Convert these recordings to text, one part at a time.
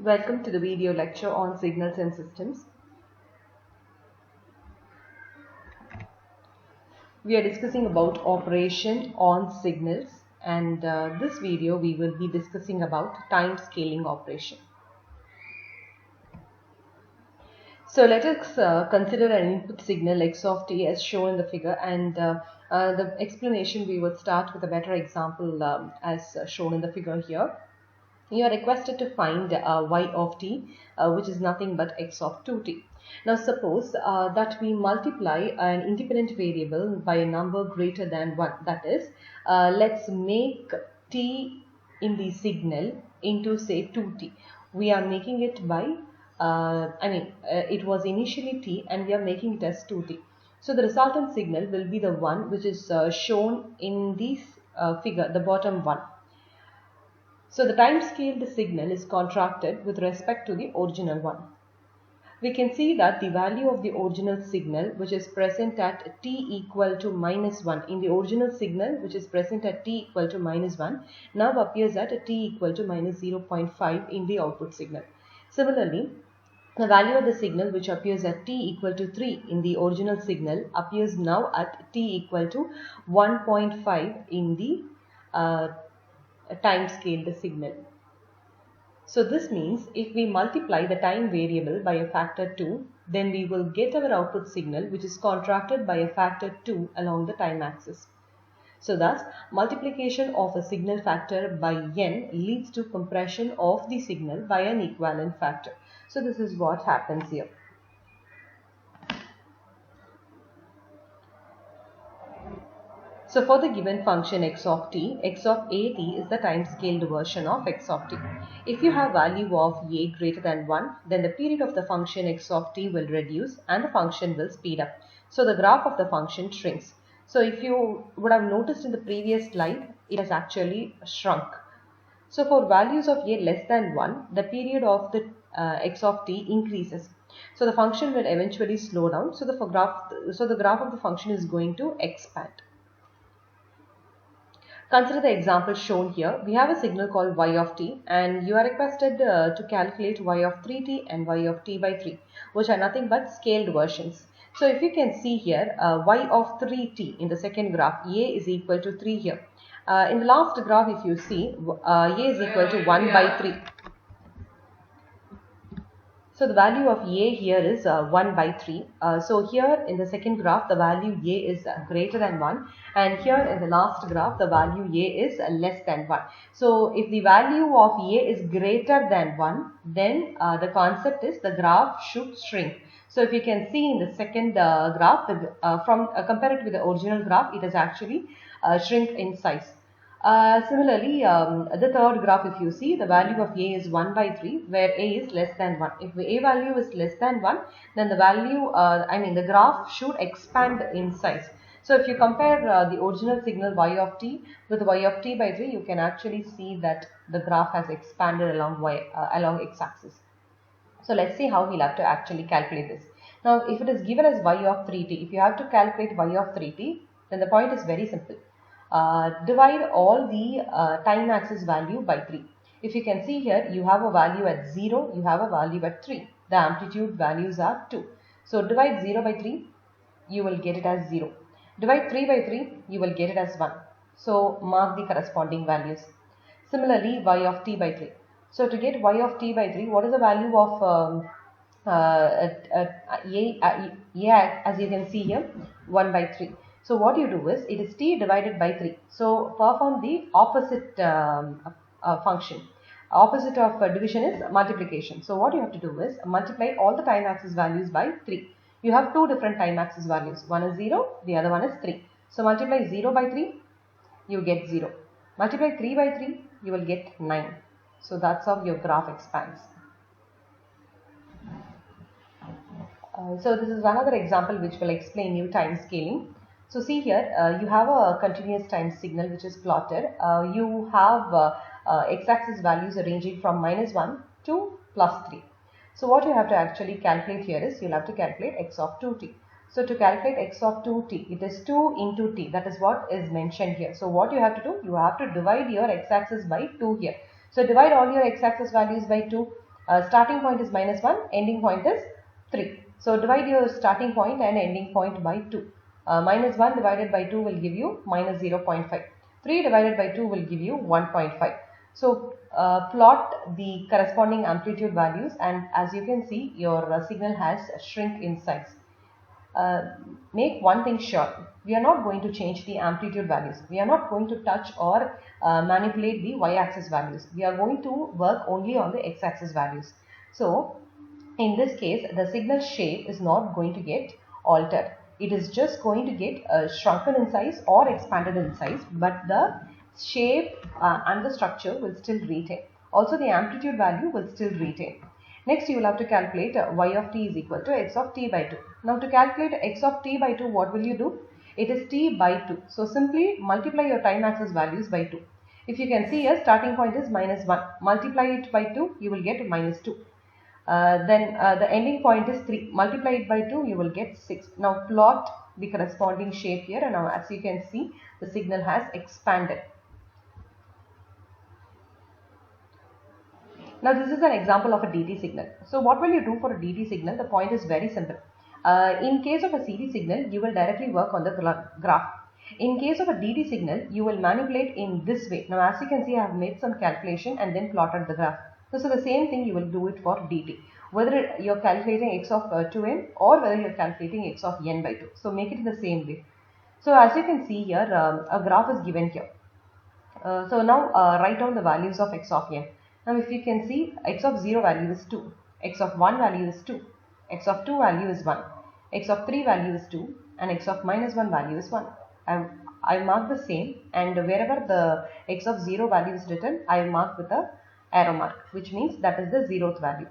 Welcome to the video lecture on signals and systems. We are discussing about operation on signals, and this video we will be discussing about time scaling operation. So let us consider an input signal x of t as shown in the figure, and the explanation we will start with a better example as shown in the figure here. You are requested to find y of t, which is nothing but x of 2t. Now suppose that we multiply an independent variable by a number greater than 1. That is, let's make t in the signal into say 2t. We are making it by, it was initially t and we are making it as 2t. So the resultant signal will be the one which is shown in this figure, the bottom one. So the time scaled signal is contracted with respect to the original one. We can see that the value of the original signal, which is present at t equal to minus 1, in the original signal which is present at t equal to minus 1, now appears at t equal to minus 0.5 in the output signal. Similarly, the value of the signal which appears at t equal to 3 in the original signal appears now at t equal to 1.5 in the time scaled signal. So this means if we multiply the time variable by a factor 2, then we will get our output signal which is contracted by a factor 2 along the time axis. So thus, multiplication of a signal factor by n leads to compression of the signal by an equivalent factor. So this is what happens here. So for the given function x of t, x of at is the time scaled version of x of t. If you have value of a greater than 1, then the period of the function x of t will reduce and the function will speed up. So the graph of the function shrinks. So if you would have noticed in the previous slide, it has actually shrunk. So for values of a less than 1, the period of the x of t increases. So the function will eventually slow down. So the graph of the function is going to expand. Consider the example shown here. We have a signal called y of t and you are requested to calculate y of 3t and y of t by 3, which are nothing but scaled versions. So if you can see here, y of 3t in the second graph, a is equal to 3 here. In the last graph, if you see, a is equal to 1 by 3. So the value of a here is 1 by 3. So here in the second graph, the value a is greater than 1. And here in the last graph, the value a is less than 1. So if the value of a is greater than 1, then the concept is the graph should shrink. So if you can see in the second graph, compare it with the original graph, it has actually shrink in size. Similarly, the third graph, if you see, the value of a is 1 by 3, where a is less than 1. If the a value is less than 1, then the value, the graph should expand in size. So if you compare the original signal y of t with y of t by 3, you can actually see that the graph has expanded along along x-axis. So let's see how we'll have to actually calculate this. Now, if it is given as y of 3t, if you have to calculate y of 3t, then the point is very simple. Divide all the time axis value by 3. If you can see here, you have a value at 0, you have a value at 3. The amplitude values are 2. So divide 0 by 3, you will get it as 0. Divide 3 by 3, you will get it as 1. So mark the corresponding values. Similarly, y of t by 3. So to get y of t by 3, what is the value of as you can see here, 1 by 3. So what you do is, it is t divided by 3. So perform the opposite function. Opposite of division is multiplication. So what you have to do is multiply all the time axis values by 3. You have two different time axis values. One is 0, the other one is 3. So multiply 0 by 3, you get 0. Multiply 3 by 3, you will get 9. So that's how your graph expands. So this is another example which will explain you time scaling. So see here, you have a continuous time signal which is plotted. You have x-axis values ranging from -1 to +3. So what you have to actually calculate here is, you'll have to calculate x of 2t. So to calculate x of 2t, it is 2 into t. That is what is mentioned here. So what you have to do, you have to divide your x-axis by 2 here. So divide all your x-axis values by 2. Starting point is minus 1, ending point is 3. So divide your starting point and ending point by 2. Minus 1 divided by 2 will give you minus 0.5. 3 divided by 2 will give you 1.5. So plot the corresponding amplitude values, and as you can see, your signal has shrunk in size. Make one thing sure, we are not going to change the amplitude values. We are not going to touch or manipulate the y-axis values. We are going to work only on the x-axis values. So in this case, the signal shape is not going to get altered. It is just going to get shrunken in size or expanded in size, but the shape and the structure will still retain. Also, the amplitude value will still retain. Next, you will have to calculate y of t is equal to x of t by 2. Now, to calculate x of t by 2, what will you do? It is t by 2. So, simply multiply your time axis values by 2. If you can see here, starting point is minus 1. Multiply it by 2, you will get minus 2. Then the ending point is 3. Multiply it by 2, you will get 6. Now, plot the corresponding shape here, and now as you can see, the signal has expanded. Now, this is an example of a DT signal. So, what will you do for a DT signal? The point is very simple. In case of a CD signal, you will directly work on the graph. In case of a DT signal, you will manipulate in this way. Now, as you can see, I have made some calculation and then plotted the graph. So, the same thing you will do it for DT. Whether you are calculating x of 2n or whether you are calculating x of n by 2. So, make it in the same way. So, as you can see here, a graph is given here. So, now write down the values of x of n. Now, if you can see, x of 0 value is 2, x of 1 value is 2, x of 2 value is 1, x of 3 value is 2, and x of minus 1 value is 1. I mark the same, and wherever the x of 0 value is written, I mark with a arrow mark, which means that is the 0th value.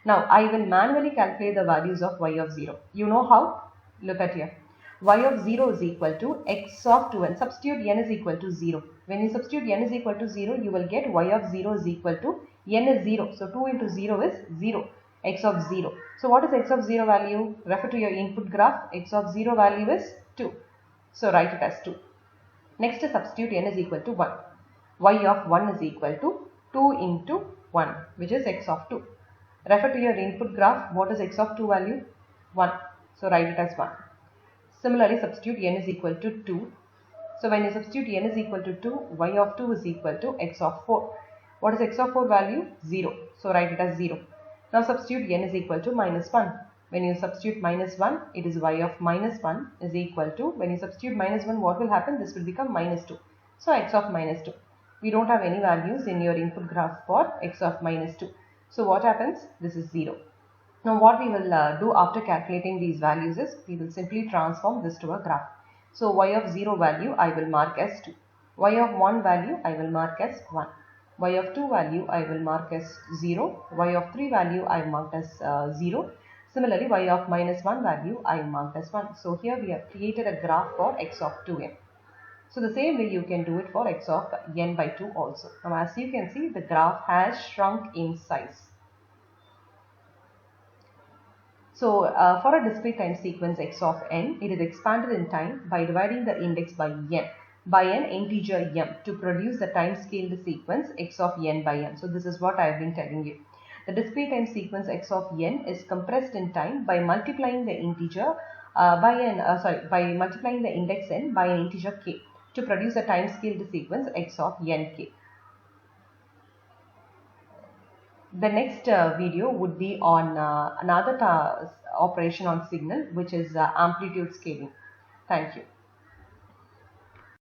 Now, I will manually calculate the values of y of 0. You know how? Look at here. Y of 0 is equal to x of 2 and substitute n is equal to 0. When you substitute n is equal to 0, you will get y of 0 is equal to n is 0. So, 2 into 0 is 0. X of 0. So, what is x of 0 value? Refer to your input graph. X of 0 value is 2. So, write it as 2. Next, substitute n is equal to 1. Y of 1 is equal to 2 into 1, which is x of 2. Refer to your input graph. What is x of 2 value? 1. So, write it as 1. Similarly, substitute n is equal to 2. So, when you substitute n is equal to 2, y of 2 is equal to x of 4. What is x of 4 value? 0. So, write it as 0. Now, substitute n is equal to minus 1. When you substitute minus 1, it is y of minus 1 is equal to, when you substitute minus 1, what will happen? This will become minus 2. So, x of minus 2. We don't have any values in your input graph for x of minus 2. So, what happens? This is 0. Now, what we will do after calculating these values is, we will simply transform this to a graph. So, y of 0 value I will mark as 2. Y of 1 value I will mark as 1. Y of 2 value I will mark as 0. Y of 3 value I marked as 0. Similarly, y of minus 1 value I marked as 1. So, here we have created a graph for x of 2n. So, the same way you can do it for x of n by 2 also. Now, as you can see, the graph has shrunk in size. So, for a discrete time sequence x of n, it is expanded in time by dividing the index by n by an integer m to produce the time scaled sequence x of n by m. So, this is what I have been telling you. The discrete time sequence x of n is compressed in time by multiplying the integer by multiplying the index n by an integer k to produce a time scaled sequence x of nk. The next video would be on another operation on signal, which is amplitude scaling. Thank you.